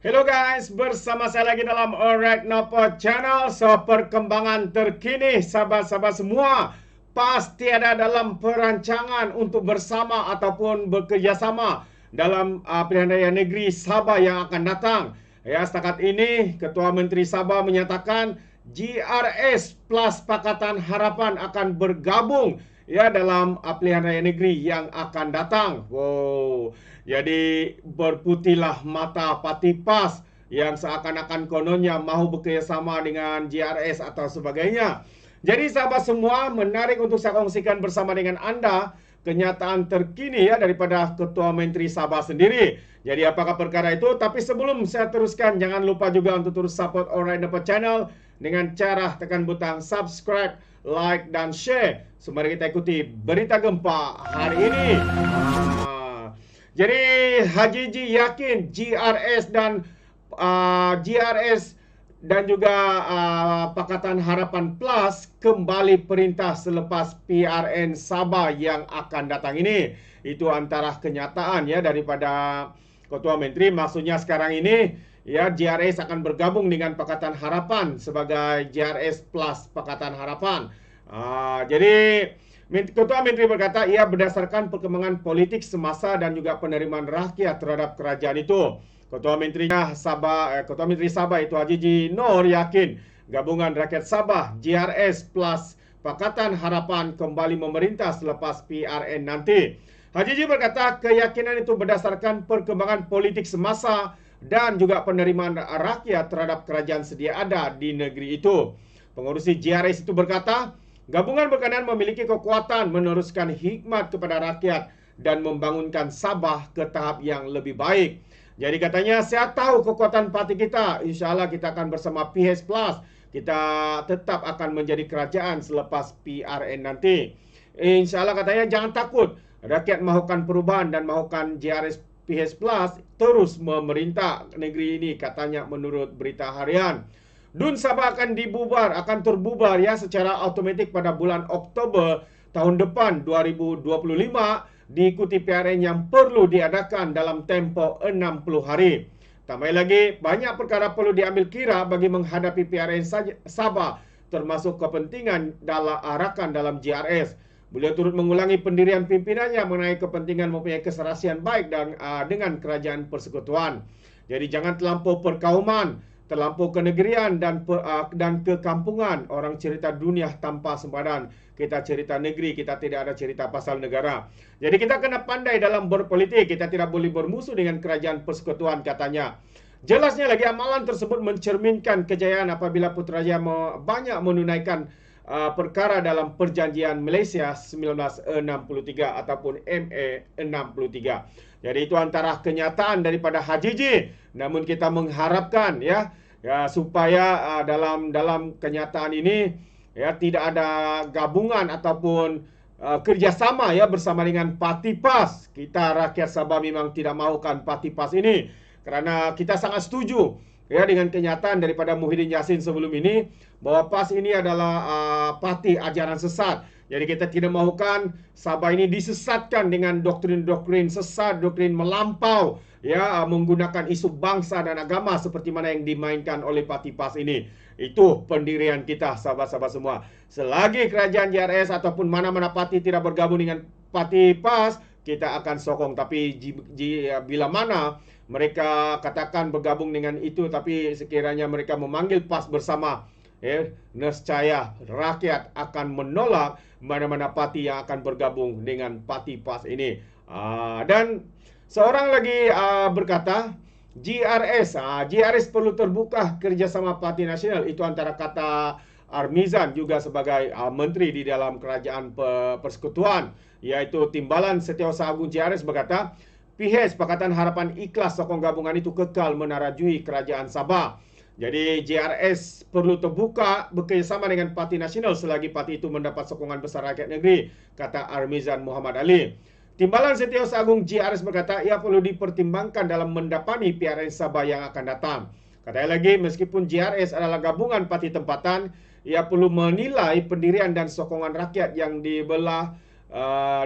Hello guys, bersama saya lagi dalam Alright Nopo Channel. Perkembangan terkini sahabat-sahabat semua pasti ada dalam perancangan untuk bersama ataupun bekerjasama dalam pilihan raya negeri Sabah yang akan datang. Ya, setakat ini Ketua Menteri Sabah menyatakan GRS plus Pakatan Harapan akan bergabung ya dalam pilihan raya negeri yang akan datang. Wow. Jadi berputihlah mata Parti PAS yang seakan-akan kononnya mahu bekerjasama dengan GRS atau sebagainya. Jadi sahabat semua, menarik untuk saya kongsikan bersama dengan Anda kenyataan terkini ya daripada Ketua Menteri Sabah sendiri. Jadi apakah perkara itu? Tapi sebelum saya teruskan, jangan lupa juga untuk terus support Alright Nopo Channel dengan cara tekan butang subscribe, like, dan share. So, mari kita ikuti berita gempa hari ini. Jadi Haji Ji yakin GRS dan juga Pakatan Harapan Plus kembali perintah selepas PRN Sabah yang akan datang ini. Itu antara kenyataan ya daripada Ketua Menteri. Maksudnya sekarang ini ya GRS akan bergabung dengan Pakatan Harapan sebagai GRS Plus Pakatan Harapan. Jadi Ketua Menteri berkata ia berdasarkan perkembangan politik semasa dan juga penerimaan rakyat terhadap kerajaan itu. Ketua Menteri Sabah itu Haji Ji Nur yakin gabungan rakyat Sabah GRS plus Pakatan Harapan kembali memerintah selepas PRN nanti. Haji Ji berkata keyakinan itu berdasarkan perkembangan politik semasa dan juga penerimaan rakyat terhadap kerajaan sedia ada di negeri itu. Pengurusi GRS itu berkata, gabungan berkenaan memiliki kekuatan meneruskan hikmat kepada rakyat dan membangunkan Sabah ke tahap yang lebih baik. Jadi katanya, saya tahu kekuatan parti kita. Insya Allah kita akan bersama PH Plus. Kita tetap akan menjadi kerajaan selepas PRN nanti. Insya Allah katanya jangan takut. Rakyat mahukan perubahan dan mahukan GRS PH Plus terus memerintah negeri ini, katanya menurut berita harian. DUN Sabah akan terbubar ya secara automatik pada bulan Oktober tahun depan 2025, diikuti PRN yang perlu diadakan dalam tempoh 60 hari. Tambah lagi, banyak perkara perlu diambil kira bagi menghadapi PRN Sabah, termasuk kepentingan rakan dalam GRS. Beliau turut mengulangi pendirian pimpinannya mengenai kepentingan mempunyai keserasian baik dengan kerajaan persekutuan. Jadi jangan terlampau perkauman, terlampau kenegerian dan kekampungan. Orang cerita dunia tanpa sempadan. Kita cerita negeri, kita tidak ada cerita pasal negara. Jadi kita kena pandai dalam berpolitik. Kita tidak boleh bermusuh dengan kerajaan persekutuan, katanya. Jelasnya lagi, amalan tersebut mencerminkan kejayaan apabila Putrajaya banyak menunaikan perkara dalam Perjanjian Malaysia 1963 ataupun MA 63. Jadi itu antara kenyataan daripada Haji Ji. Namun kita mengharapkan ya supaya dalam kenyataan ini ya tidak ada gabungan ataupun kerjasama ya bersama dengan Parti PAS. Kita rakyat Sabah memang tidak mahukan Parti PAS ini, kerana kita sangat setuju ya dengan kenyataan daripada Muhyiddin Yassin sebelum ini bahwa PAS ini adalah parti ajaran sesat. Jadi kita tidak mahukan Sabah ini disesatkan dengan doktrin-doktrin sesat, doktrin melampau ya menggunakan isu bangsa dan agama seperti mana yang dimainkan oleh Parti PAS ini. Itu pendirian kita sahabat-sahabat semua. Selagi kerajaan GRS ataupun mana-mana parti tidak bergabung dengan Parti PAS, kita akan sokong. Tapi bila mana mereka katakan bergabung dengan itu, tapi sekiranya mereka memanggil PAS bersama, nescaya rakyat akan menolak mana-mana parti yang akan bergabung dengan Parti PAS ini. Dan seorang lagi berkata, GRS perlu terbuka kerjasama Parti Nasional. Itu antara kata Armizan juga sebagai menteri di dalam kerajaan persekutuan, yaitu Timbalan Setiausaha Agung GRS berkata, PH Pakatan Harapan ikhlas sokong gabungan itu kekal menarajui kerajaan Sabah. Jadi GRS perlu terbuka bekerjasama dengan Parti Nasional selagi parti itu mendapat sokongan besar rakyat negeri, kata Armizan Muhammad Ali. Timbalan Setiausaha Agung GRS berkata ia perlu dipertimbangkan dalam mendapani PRN Sabah yang akan datang. Katanya lagi, meskipun GRS adalah gabungan parti tempatan, ia perlu menilai pendirian dan sokongan rakyat yang dibelah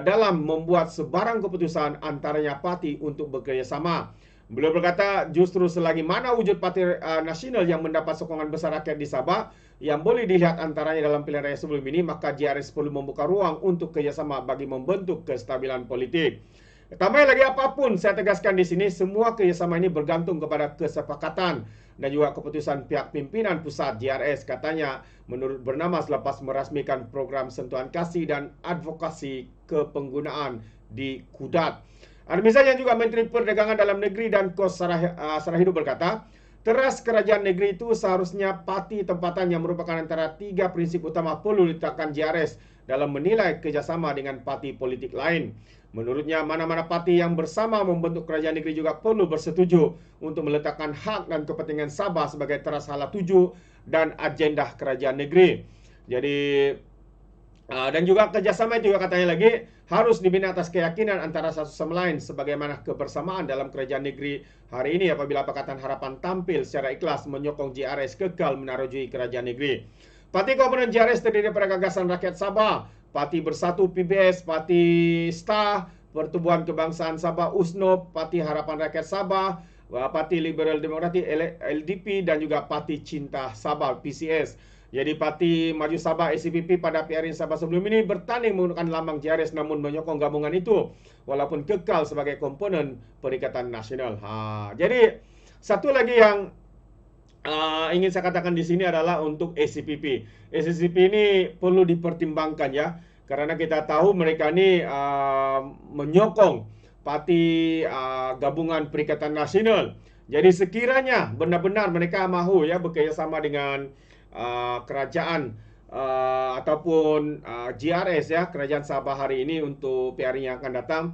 dalam membuat sebarang keputusan antaranya parti untuk bekerjasama. Beliau berkata justru selagi mana wujud Parti Nasional yang mendapat sokongan besar rakyat di Sabah yang boleh dilihat antaranya dalam pilihan raya sebelum ini, maka JRS perlu membuka ruang untuk kerjasama bagi membentuk kestabilan politik. Tambah lagi apapun, saya tegaskan di sini, semua kerjasama ini bergantung kepada kesepakatan dan juga keputusan pihak pimpinan pusat JRS, katanya menurut Bernama selepas merasmikan program sentuhan kasih dan advokasi kepenggunaan di Kudat. Misalnya juga Menteri Perdagangan Dalam Negeri dan Kos Sarahidup berkata, teras kerajaan negeri itu seharusnya parti tempatan yang merupakan antara 3 prinsip utama perlu diletakkan JRS dalam menilai kerjasama dengan parti politik lain. Menurutnya, mana-mana parti yang bersama membentuk kerajaan negeri juga perlu bersetuju untuk meletakkan hak dan kepentingan Sabah sebagai teras hala tuju dan agenda kerajaan negeri. Jadi, dan juga kerjasama itu juga katanya lagi harus dibina atas keyakinan antara satu sama lain sebagaimana kebersamaan dalam kerajaan negeri hari ini apabila Pakatan Harapan tampil secara ikhlas menyokong JRS kekal menarujui kerajaan negeri. Parti komponen JRS terdiri daripada Gagasan Rakyat Sabah, Parti Bersatu PBS, Parti STAR, Pertubuhan Kebangsaan Sabah USNOP, Parti Harapan Rakyat Sabah, Parti Liberal Demokratik LDP dan juga Parti Cinta Sabah PCS. Jadi Parti Maju Sabah ACPP pada PRN Sabah sebelum ini bertanding menggunakan lambang JRS namun menyokong gabungan itu walaupun kekal sebagai komponen Perikatan Nasional. Jadi satu lagi yang ingin saya katakan di sini adalah untuk ACPP. ACPP ini perlu dipertimbangkan ya, karena kita tahu mereka ini menyokong parti gabungan Perikatan Nasional. Jadi sekiranya benar-benar mereka mahu ya bekerjasama dengan kerajaan ataupun JRS ya, Kerajaan Sabah hari ini untuk PR yang akan datang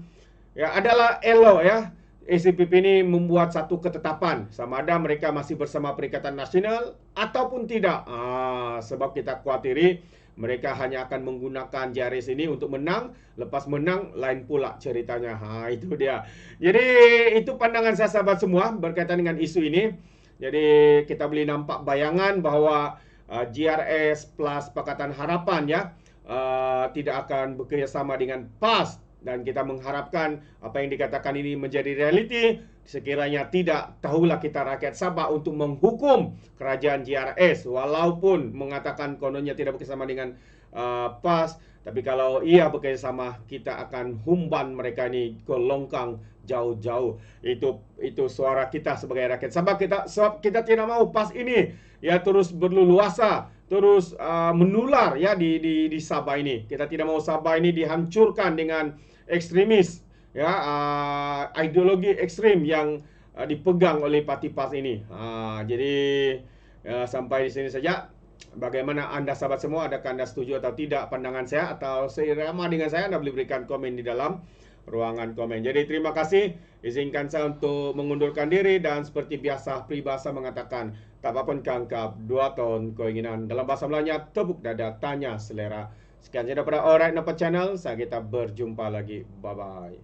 ya, adalah elok ya ACPP ini membuat satu ketetapan sama ada mereka masih bersama Perikatan Nasional ataupun tidak. Sebab kita khawatiri mereka hanya akan menggunakan JRS ini untuk menang, lepas menang lain pula ceritanya. Itu dia. Jadi itu pandangan saya sahabat semua berkaitan dengan isu ini. Jadi kita boleh nampak bayangan bahawa JRS plus Pakatan Harapan ya tidak akan bekerjasama dengan PAS. Dan kita mengharapkan apa yang dikatakan ini menjadi realiti. Sekiranya tidak, tahulah kita rakyat Sabah untuk menghukum kerajaan JRS. Walaupun mengatakan kononnya tidak bekerjasama dengan PAS. Tapi kalau ia bekerjasama, kita akan humban mereka ini ke longkang jauh-jauh. Itu suara kita sebagai rakyat Sabah. Sebab kita tidak mau PAS ini ya terus berleluasa, terus menular ya di Sabah ini. Kita tidak mau Sabah ini dihancurkan dengan ekstremis ya, ideologi ekstrim yang dipegang oleh parti PAS ini. Jadi sampai di sini saja. Bagaimana anda sahabat semua, adakah anda setuju atau tidak pandangan saya atau seirama dengan saya? Anda boleh berikan komen di dalam ruangan komen. Jadi terima kasih. Izinkan saya untuk mengundurkan diri dan seperti biasa peribahasa mengatakan tak apa-apa kangkap 2 tahun keinginan. Dalam bahasa Melayunya tepuk dada tanya selera. Sekian saja daripada Alright Nampak Channel. Saya kita berjumpa lagi. Bye-bye.